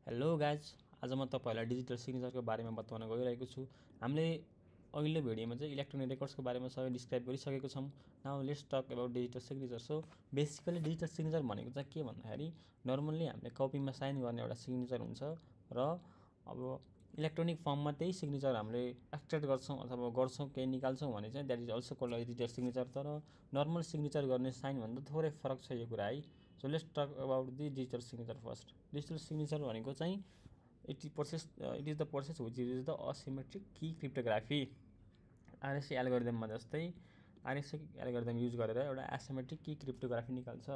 Hello guys, आज म तपाईँहरूलाई डिजिटल सिग्नेचरको बारेमा बताउन गइरहेको छु। हामीले अघिल्लो भिडियोमा चाहिँ इलेक्ट्रोनिक रेकर्ड्सको बारेमा सबै डिस्क्राइब गरिसकेको छौँ। Now let's talk about digital signature. So basically digital signature भनेको चाहिँ के भन्दाखेरि नर्मल्ली हामीले कपीमा साइन गर्ने एउटा सिग्नेचर हुन्छ र अब इलेक्ट्रोनिक फर्ममा त्यही सिग्नेचर हामीले एक्सट्र्याक्ट गर्छौँ अथवा गर्छौँ केही निकाल्छौँ भने चाहिँ that is also called digital signature. तर नर्मल सिग्नेचर गर्ने साइनभन्दा थोरै फरक छ यो कुरा है। So let's talk about the digital signature first. Digital signature भनेको चाहिँ it is the process which is the asymmetric key cryptography. RSA एल्गोरिदममा जस्तै आरएसए एल्गोरिदम युज गरेर एउटा एसिमेट्रिक की क्रिप्टोग्राफी निकाल्छ।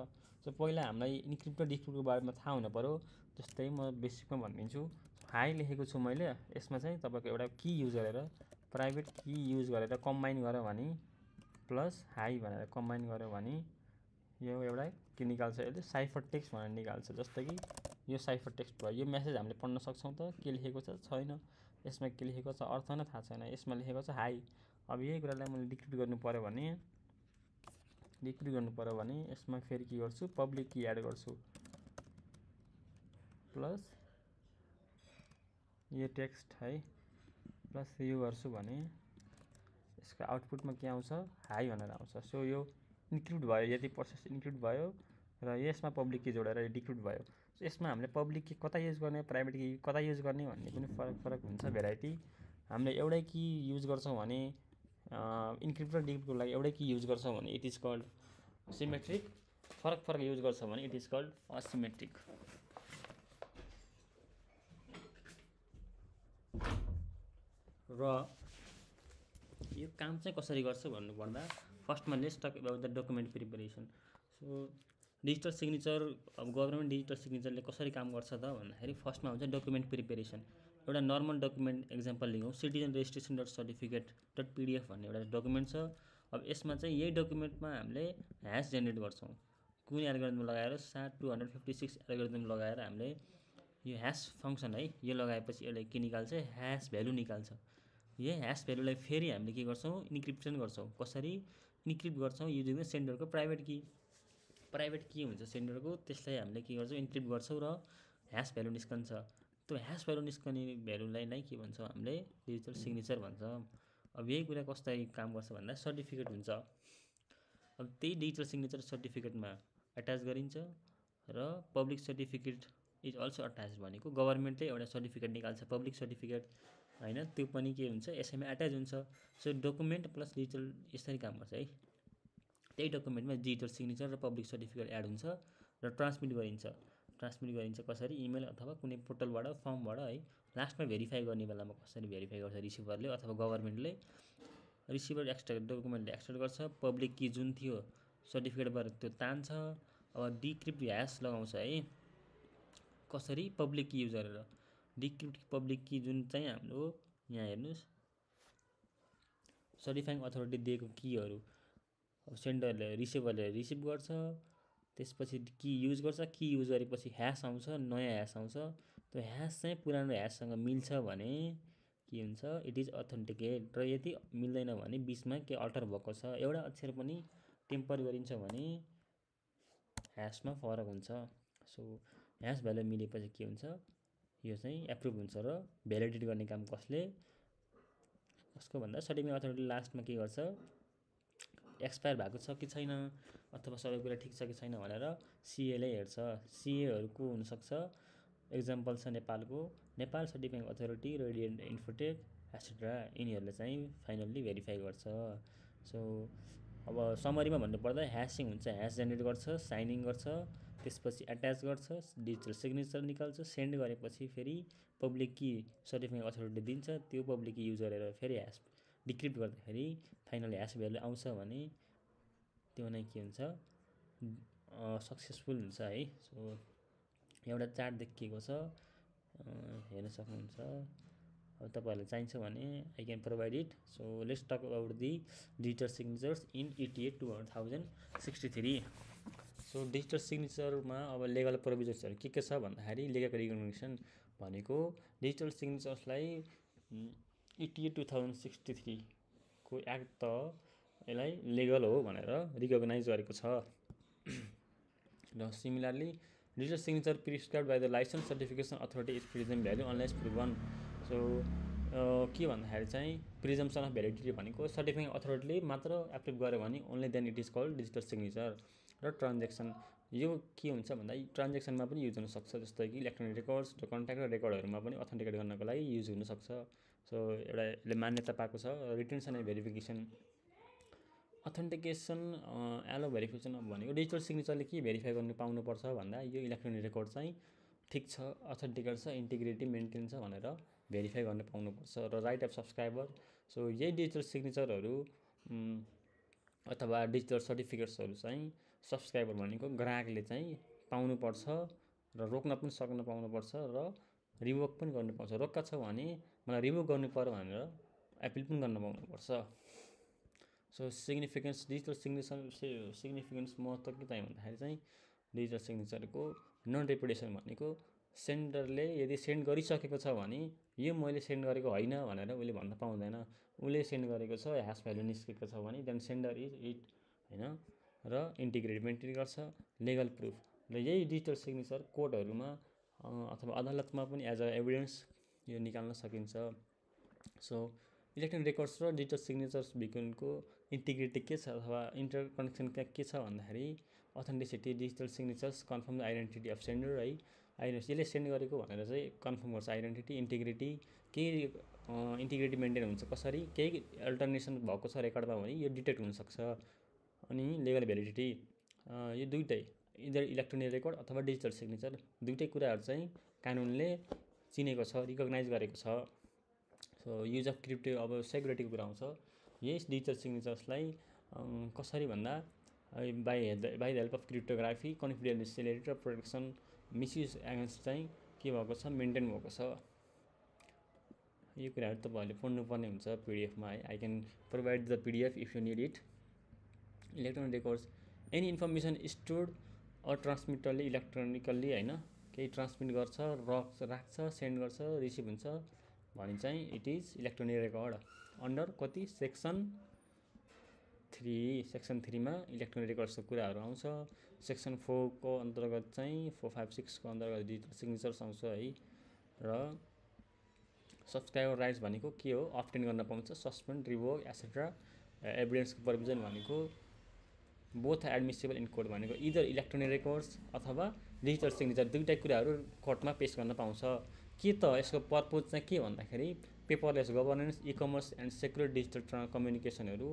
सो पहिला हामीलाई इन्क्रिप्ट र डिक्रिप्टको बारेमा थाहा हुनु पऱ्यो। जस्तै म बेसिकमा भनिदिन्छु। हाई लेखेको छु मैले, यसमा चाहिँ तपाईँको एउटा की युज गरेर प्राइभेट की युज गरेर कम्बाइन गऱ्यो भने प्लस हाई भनेर कम्बाइन गऱ्यो भने यो एउटा के निकाल्छ, यसले साइफर टेक्स्ट भनेर निकाल्छ। जस्तै कि यो साइफर टेक्स्ट भयो। यो मेसेज हामीले पढ्न सक्छौँ त के लेखेको छैन, यसमा के लेखेको छ अर्थ नै थाहा छैन। यसमा लेखेको छ हाई। अब यही कुरालाई मैले डिक्रिप्ट गर्नु पऱ्यो भने यसमा फेरि के गर्छु, पब्लिक की एड गर्छु प्लस यो टेक्स्ट है प्लस यो गर्छु भने यसको आउटपुटमा के आउँछ, हाई भनेर आउँछ। सो यो इन्क्रिप्ट भयो, यति प्रोसेस इन्क्रिप्ट भयो र यसमा पब्लिक की जोडेर डिक्रिप्ट भयो। सो यसमा हामीले पब्लिक की कता युज गर्ने, प्राइभेट की कता युज गर्ने भन्ने पनि फरक हुन्छ भेराइटी। हामीले एउटै की युज गर्छौँ भने इन्क्रिप्ट र डिक्रिप्टको लागि एउटै की युज गर्छौँ भने इट इज कल्ड सिमेट्रिक। फरक युज गर्छौँ भने इट इज कल्ड असिमेट्रिक। र यो काम चाहिँ कसरी गर्छ भन्नुपर्दा फर्स्टमा let's talk about the document preparation. सो डिजिटल सिग्नेचर, अब गभर्मेन्ट डिजिटल सिग्नेचरले कसरी काम गर्छ त भन्दाखेरि फर्स्टमा हुन्छ डकुमेन्ट प्रिपरेसन। एउटा नर्मल डकुमेन्ट एक्जाम्पल लिउँ, citizen registration dot certificate dot PDF भन्ने एउटा डकुमेन्ट छ। अब यसमा चाहिँ यही डकुमेन्टमा हामीले ह्यास जेनेरेट गर्छौँ। कुन एल्गोरिदम लगाएर 256 एल्गोरिदम लगाएर हामीले यो ह्यास फङ्सन है यो लगाएपछि यसले के निकाल्छ, ह्यास भ्यालु निकाल्छ। यही ह्यास भ्यालुलाई फेरि हामीले के गर्छौँ, इन्क्रिप्सन गर्छौँ। कसरी इन्क्रिप्ट गर्छौँ, युजिङ द सेन्डरको प्राइभेट की हुन्छ सेन्डरको, त्यसलाई हामीले के गर्छौँ, इन्क्रिप्ट गर्छौँ र ह्यास भ्यालु निस्कन्छ। त्यो ह्यास भ्यालु निस्कने भ्यालुलाई नै के भन्छौँ, हामीले डिजिटल सिग्नेचर भन्छ। अब यही कुरा कसरी काम गर्छ भन्दा सर्टिफिकेट हुन्छ। अब त्यही डिजिटल सिग्नेचर सर्टिफिकेटमा एट्याच गरिन्छ र public certificate is also attach भनेको गभर्मेन्टले एउटा सर्टिफिकेट निकाल्छ, पब्लिक सर्टिफिकेट होइन, त्यो पनि के हुन्छ, यसैमा एट्याच हुन्छ। सो डकुमेन्ट प्लस डिजिटल यसरी काम गर्छ है। त्यही डकुमेन्टमा डिजिटल सिग्नेचर र पब्लिक सर्टिफिकेट एड हुन्छ र ट्रान्समिट गरिन्छ कसरी, इमेल अथवा कुनै पोर्टलबाट, फर्मबाट है। लास्टमा भेरिफाई गर्ने बेलामा कसरी भेरिफाई गर्छ, रिसिभरले अथवा गभर्मेन्टले। रिसिभर डकुमेन्टले एक्सट्र्याक्ट गर्छ, पब्लिक की जुन थियो सर्टिफिकेटबाट त्यो तान्छ। अब डिक्रिप्ट ह्यास लगाउँछ है, कसरी, पब्लिक की युज गरेर। डिक्रिप्ट पब्लिक की जुन चाहिँ हाम्रो यहाँ हेर्नुहोस् सर्टिफाइङ अथोरिटी दिएको कीहरू, अब सेन्डरले रिसिभरले रिसिभ गर्छ, त्यसपछि की युज गर्छ। की युज गरेपछि ह्यास आउँछ, नयाँ ह्यास आउँछ। त्यो ह्यास चाहिँ पुरानो ह्याससँग मिल्छ भने के हुन्छ, इट इज अथेन्टिकेट। र यदि मिल्दैन भने बिचमा के अल्टर भएको छ, एउटा अक्षर पनि टेम्पर गरिन्छ भने ह्यासमा फरक हुन्छ। सो ह्यास भ्यालु मिलेपछि के हुन्छ, यो चाहिँ एप्रुभ हुन्छ र भ्यालिडेट गर्ने काम कसको भन्दा सर्टिफाइङ अथोरिटी लास्टमा के गर्छ, एक्सपायर भएको छ कि छैन अथवा सबै कुरा ठिक छ कि छैन भनेर सिएले हेर्छ। सिएहरू को हुनसक्छ, एक्जाम्पल छ Nepal certifying authority, Radiant Infotech etcetera, यिनीहरूले चाहिँ फाइनल्ली भेरिफाई गर्छ। सो अब समरीमा भन्नुपर्दा ह्यासिङ हुन्छ, ह्यास जेनेरेट गर्छ, साइनिङ गर्छ, त्यसपछि एट्याच गर्छ, डिजिटल सिग्नेचर निकाल्छ, सेन्ड गरेपछि फेरि पब्लिक की सर्टिफाइङ अथोरिटी दिन्छ। त्यो पब्लिक की युज गरेर फेरि ह्यास डिक्रिप्ट गर्दाखेरि फाइनल ह्यास भ्यालु आउँछ भने त्यो नै के हुन्छ, सक्सेसफुल हुन्छ है। सो एउटा चार्ट देखिएको छ, हेर्न सक्नुहुन्छ। अब तपाईँहरूलाई चाहिन्छ भने I can provide it. So let's talk about the digital signatures in ETA 2063। So digital सिग्नेचरमा अब लेगल प्रोभिजन्सहरू के छ भन्दाखेरि लिगल रिकग्निसन भनेको डिजिटल सिग्नेचर्सलाई ETA 2063 को एक्ट त यसलाई लिगल हो भनेर रिकग्नाइज गरेको छ। र similarly digital signature prescribe by the license certification authority is presumed valid unless proven. So के भन्दाखेरि चाहिँ प्रिजम्सन अफ भ्यालिडिटी भनेको सर्टिफाइङ अथोरिटीले मात्र एप्रुभ गर्यो भने only then it is called digital signature. र ट्रान्जेक्सन यो के हुन्छ भन्दा ट्रान्जेक्सनमा पनि युज हुनसक्छ, जस्तै कि इलेक्ट्रोनिक रेकर्ड्स र कन्ट्याक्ट र रेकर्डहरूमा पनि अथेन्टिकेट गर्नको लागि युज हुनसक्छ। सो एउटा यसले मान्यता पाएको छ। Retention and verification authentication allow verification भनेको डिजिटल सिग्नेचरले के भेरिफाई गर्नु पाउनुपर्छ भन्दा यो इलेक्ट्रोनिक रेकर्ड चाहिँ ठिक छ, अथेन्टिकेट छ, इन्टिग्रिटी मेन्टेन छ भनेर भेरिफाई गर्न पाउनुपर्छ। र राइट अफ सब्सक्राइबर, सो यही डिजिटल सिग्नेचरहरू अथवा डिजिटल सर्टिफिकेट्सहरू चाहिँ सब्सक्राइबर भनेको ग्राहकले चाहिँ पाउनुपर्छ र रोक्न पनि पाउनुपर्छ र रिभोक पनि गर्नु पाउँछ। रोक्का छ भने मलाई रिभोक गर्नु पर्यो भनेर एपिल पनि गर्न पाउनुपर्छ। सो सिग्निफिकेन्स डिजिटल सिग्निफिकेन्स महत्त्व के चाहिँ भन्दाखेरि चाहिँ डिजिटल सिग्नेचरको नन रेपुटेसन भनेको सेन्डरले यदि सेन्ड गरिसकेको छ भने यो मैले सेन्ड गरेको होइन भनेर उसले भन्न पाउँदैन। उसले सेन्ड गरेको छ, ह्यास भ्यालु निस्केको छ भने देन सेन्डर इज इट होइन। र इन्टिग्रिटी मेन्टेन गर्छ, लिगल प्रुफ। र यही डिजिटल सिग्नेचर कोर्टहरूमा अथवा अदालतमा पनि एज अ एभिडेन्स यो निकाल्न सकिन्छ। सो इलेक्ट्रोनिक रेकर्ड्स र डिजिटल सिग्नेचर्स बिटविनको इन्टिग्रिटी के छ अथवा इन्टर कनेक्सन के छ भन्दाखेरि authenticity digital signatures confirm the identity of sender है। यसले सेन्ड गरेको भनेर चाहिँ कन्फर्म गर्छ आइडेन्टिटी, इन्टिग्रिटी। केही इन्टिग्रिटी मेन्टेन हुन्छ कसरी, केही अल्टर्नेसन भएको छ रेकर्डमा भने यो डिटेक्ट हुनसक्छ। अनि लिगल भ्यालिडिटी यो दुइटै इदर इलेक्ट्रोनिक रेकर्ड अथवा डिजिटल सिग्नेचर दुइटै कुराहरू चाहिँ कानुनले चिनेको छ, रिकगनाइज गरेको छ। सो युज अफ क्रिप्टो अब सेक्युरिटीको कुरा आउँछ। यही डिजिटल सिग्नेचर्सलाई कसरी भन्दा by the help of cryptography confidentiality र प्रोटेक्सन मिसयुज एगेन्स्ट चाहिँ के भएको छ, मेन्टेन भएको छ। यो कुराहरू तपाईँहरूले पढ्नुपर्ने हुन्छ पिडिएफमा है। I can provide the PDF if you need it. Electronic records any information stored or ट्रान्समिटरले इलेक्ट्रोनिकल्ली होइन केही ट्रान्समिट गर्छ, राख्छ, सेन्ड गर्छ, रिसिभ हुन्छ भने चाहिँ it is electronic record under कति सेक्सन 3। सेक्सन 3मा इलेक्ट्रोनिक रेकर्ड्सको कुराहरू आउँछ। सेक्सन 4 को अन्तर्गत चाहिँ 4, 5, 6 को अन्तर्गत डिजिटल सिग्नेचर्स आउँछ है। र सब्सक्राइबर राइट्स भनेको के हो, अब्टेन गर्न पाउँछ, सस्पेन्ड, रिभोक एसेट्रा। एभिडेन्सको प्रोभिजन भनेको बोथ एडमिसिबल इन कोर्ट भनेको इदर इलेक्ट्रोनिक रेकर्ड्स अथवा डिजिटल सिग्नेचर दुईवटा कुराहरू कोर्टमा पेश गर्न पाउँछ। के त यसको पर्पोज चाहिँ के भन्दाखेरि paperless governance, e commerce and secure digital कम्युनिकेसनहरू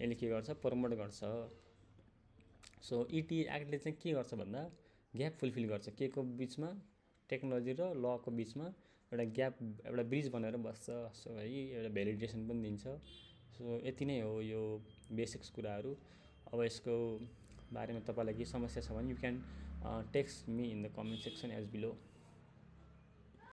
यसले के गर्छ, प्रमोट गर्छ। सो इटी एक्टले चाहिँ के गर्छ भन्दा ग्याप फुलफिल गर्छ के को बिचमा, टेक्नोलोजी र लको बिचमा एउटा ग्याप, एउटा ब्रिज बनेर बस्छ। सो है एउटा भ्यालिडेसन पनि दिन्छ। सो यति नै हो यो बेसिक्स कुराहरू। अब यसको बारेमा तपाईँलाई केही समस्या छ भने you can text me in the comment section as below.